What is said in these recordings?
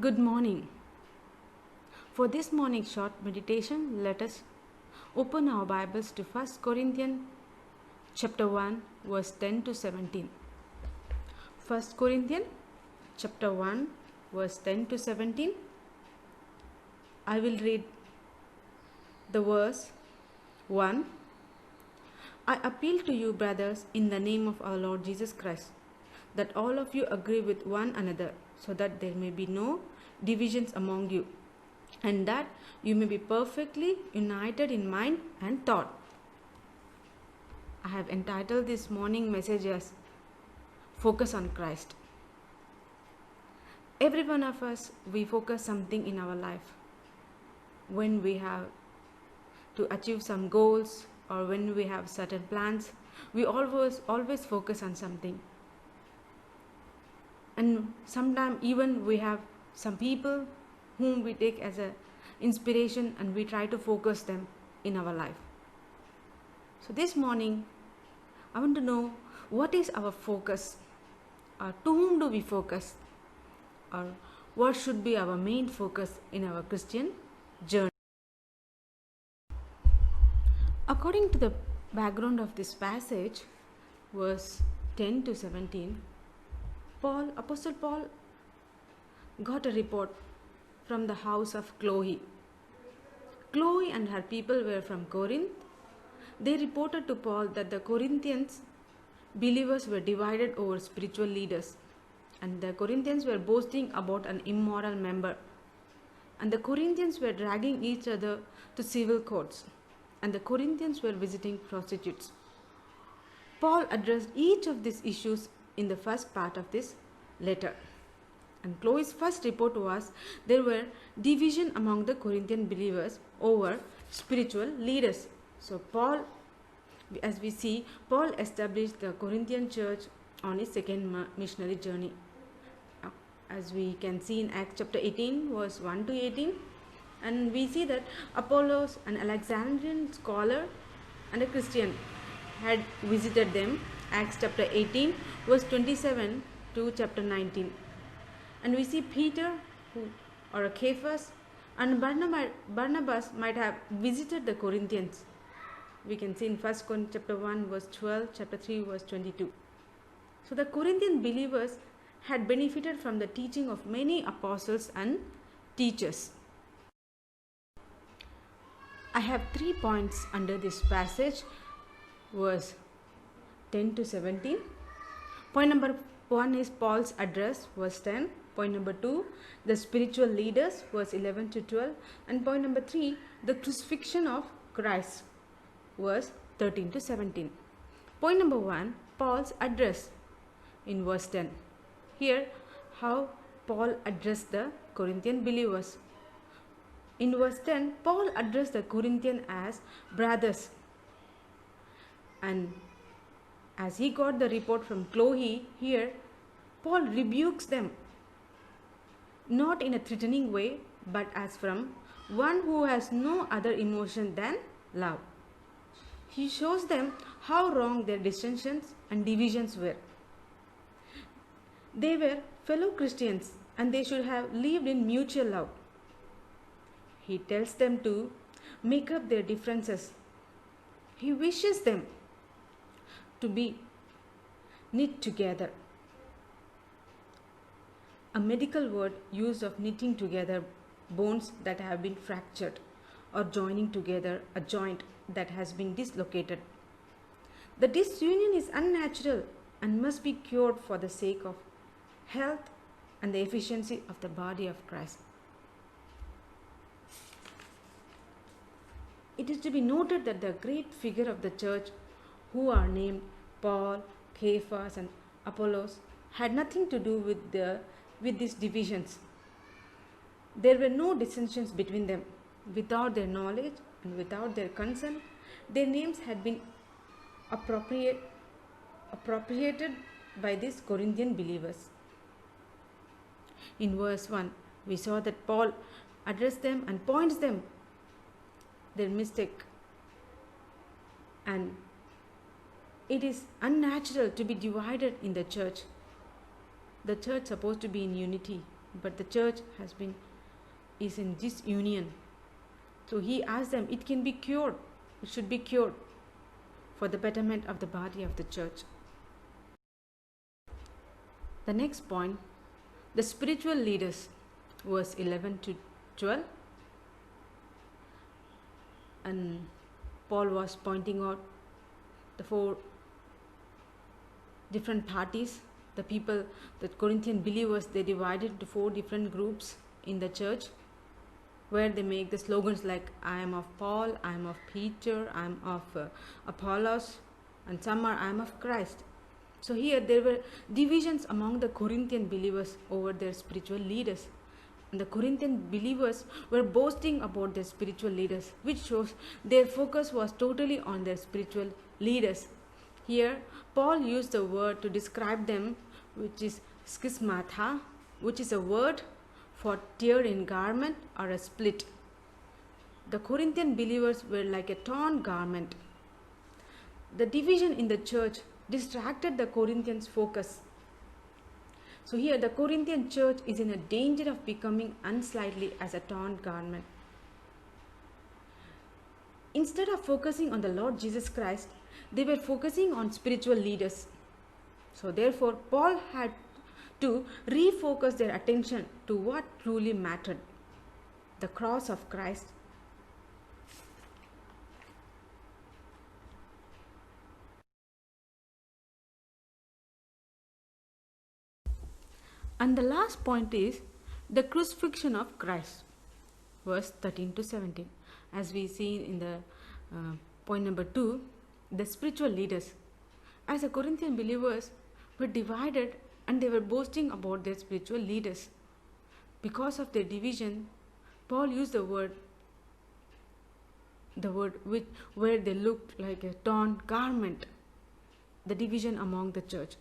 Good morning. For this morning's short meditation, let us open our Bibles to 1 Corinthians chapter 1 verse 10 to 17. 1 Corinthians chapter 1 verse 10 to 17. I will read the verse 1. I appeal to you, brothers, in the name of our Lord Jesus Christ, that all of you agree with one another, so that there may be no divisions among you, and that you may be perfectly united in mind and thought. I have entitled this morning message as Focus on Christ. Every one of us, we focus something in our life. When we have to achieve some goals or when we have certain plans, we always focus on something. And sometimes even we have some people whom we take as an inspiration and we try to focus them in our life. So this morning, I want to know what is our focus, or to whom do we focus, or what should be our main focus in our Christian journey. According to the background of this passage, verse 10 to 17, Apostle Paul got a report from the house of Chloe. Chloe and her people were from Corinth. They reported to Paul that the Corinthians believers were divided over spiritual leaders, and the Corinthians were boasting about an immoral member, and the Corinthians were dragging each other to civil courts, and the Corinthians were visiting prostitutes. Paul addressed each of these issues in the first part of this letter. And Chloe's first report was there were division among the Corinthian believers over spiritual leaders. So as we see, Paul established the Corinthian church on his second missionary journey. As we can see in Acts chapter 18 verse 1 to 18, and we see that Apollos, an Alexandrian scholar and a Christian, had visited them. Acts chapter 18 verse 27 to chapter 19. And we see Peter or Cephas and Barnabas might have visited the Corinthians. We can see in 1 Corinthians chapter 1 verse 12, chapter 3 verse 22. So the Corinthian believers had benefited from the teaching of many apostles and teachers. I have 3 points under this passage, verse 10 to 17. Point number 1 is Paul's address, verse 10. Point number 2, the spiritual leaders, verse 11 to 12. And point number 3, the crucifixion of Christ, verse 13 to 17. Point number 1, Paul's address in verse 10. Here, how Paul addressed the Corinthian believers. In verse 10, Paul addressed the Corinthians as brothers. And as he got the report from Chloe, here, Paul rebukes them, not in a threatening way, but as from one who has no other emotion than love. He shows them how wrong their dissensions and divisions were. They were fellow Christians and they should have lived in mutual love. He tells them to make up their differences. He wishes them to be knit together. A medical word used of knitting together bones that have been fractured, or joining together a joint that has been dislocated. The disunion is unnatural and must be cured for the sake of health and the efficiency of the body of Christ. It is to be noted that the great figure of the church, who are named Paul, Cephas and Apollos, had nothing to do with these divisions. There were no dissensions between them. Without their knowledge and without their consent, their names had been appropriated by these Corinthian believers. In verse 1, we saw that Paul addressed them and points them their mistake, and it is unnatural to be divided in the church. The church is supposed to be in unity, but the church is in disunion. So he asked them, it can be cured, it should be cured for the betterment of the body of the church. The next point, the spiritual leaders, verse 11 to 12. And Paul was pointing out the 4 different parties, the people, the Corinthian believers, they divided into 4 different groups in the church, where they make the slogans like, I am of Paul, I am of Peter, I am of Apollos, and some are, I am of Christ. So here there were divisions among the Corinthian believers over their spiritual leaders. And the Corinthian believers were boasting about their spiritual leaders, which shows their focus was totally on their spiritual leaders. Here, Paul used the word to describe them, which is schismata, which is a word for tear in garment or a split. The Corinthian believers were like a torn garment. The division in the church distracted the Corinthians' focus. So here the Corinthian church is in a danger of becoming unsightly as a torn garment. Instead of focusing on the Lord Jesus Christ, they were focusing on spiritual leaders. So therefore, Paul had to refocus their attention to what truly mattered, the cross of Christ. And the last point is the crucifixion of Christ, verse 13 to 17. As we see in the point number 2, the spiritual leaders, as the Corinthian believers, were divided and they were boasting about their spiritual leaders. Because of their division, Paul used the word where they looked like a torn garment, the division among the church.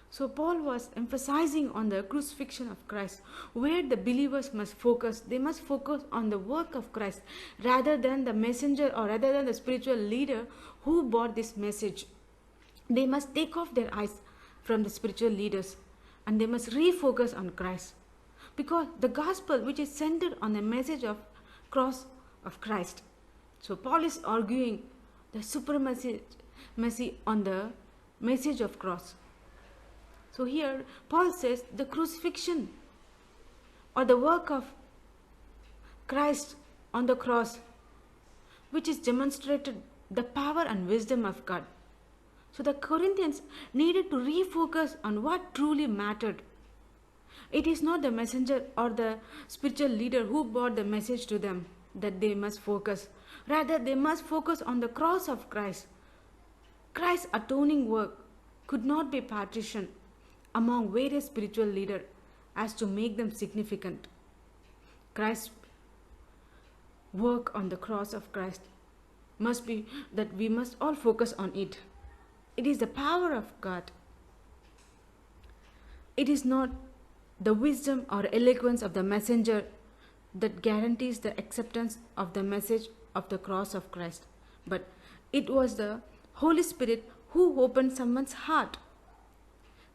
So Paul was emphasizing on the crucifixion of Christ, where the believers must focus. They must focus on the work of Christ rather than the messenger or rather than the spiritual leader who brought this message. They must take off their eyes from the spiritual leaders and they must refocus on Christ. Because the gospel, which is centered on the message of cross of Christ. So Paul is arguing the supremacy on the message of cross. So here Paul says the crucifixion or the work of Christ on the cross, which is demonstrated the power and wisdom of God. So the Corinthians needed to refocus on what truly mattered. It is not the messenger or the spiritual leader who brought the message to them that they must focus. Rather, they must focus on the cross of Christ. Christ's atoning work could not be partitioned among various spiritual leaders as to make them significant. Christ's work on the cross of Christ must be that we must all focus on it. It is the power of God. It is not the wisdom or eloquence of the messenger that guarantees the acceptance of the message of the cross of Christ, but it was the Holy Spirit who opened someone's heart.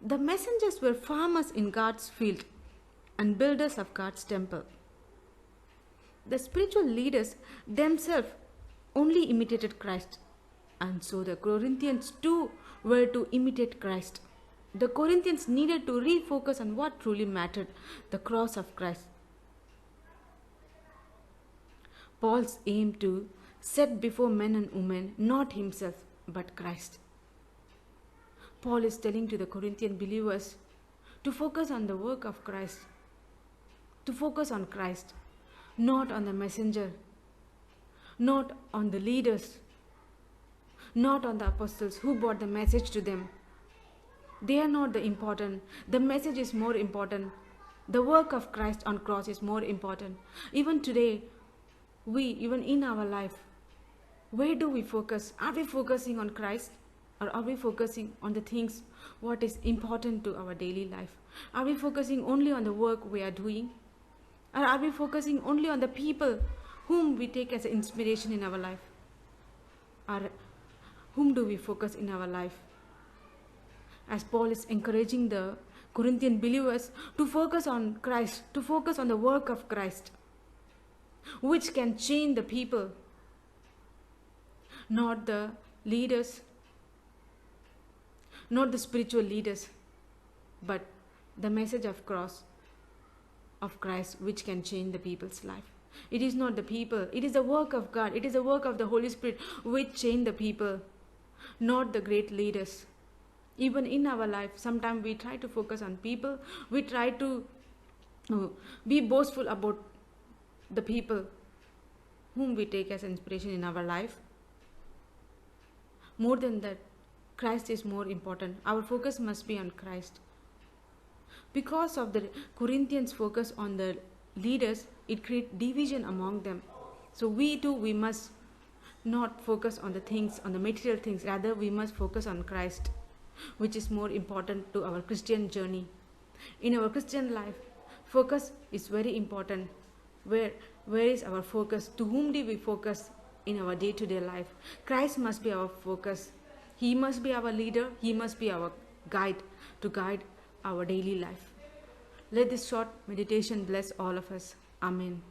The messengers were farmers in God's field and builders of God's temple. The spiritual leaders themselves only imitated Christ, and so the Corinthians too were to imitate Christ. The Corinthians needed to refocus on what truly mattered, the cross of Christ. Paul's aim to set before men and women not himself but Christ. Paul is telling to the Corinthian believers to focus on the work of Christ, to focus on Christ, not on the messenger, not on the leaders, not on the apostles who brought the message to them. They are not the important. The message is more important. The work of Christ on cross is more important. Even today, even in our life, where do we focus? Are we focusing on Christ? Or are we focusing on the things what is important to our daily life? Are we focusing only on the work we are doing? Or are we focusing only on the people whom we take as an inspiration in our life? Or whom do we focus in our life? As Paul is encouraging the Corinthian believers to focus on Christ, to focus on the work of Christ, which can change the people, not the leaders, not the spiritual leaders, but the message of cross of Christ which can change the people's life. It is not the people, it is the work of God, it is the work of the Holy Spirit which change the people, not the great leaders. Even in our life, sometimes we try to focus on people, we try to be boastful about the people whom we take as inspiration in our life. More than that, Christ is more important. Our focus must be on Christ. Because of the Corinthians' focus on the leaders, it creates division among them. So we too, we must not focus on the things, on the material things. Rather, we must focus on Christ, which is more important to our Christian journey. In our Christian life, focus is very important. Where is our focus? To whom do we focus in our day-to-day life? Christ must be our focus. He must be our leader. He must be our guide to guide our daily life. Let this short meditation bless all of us. Amen.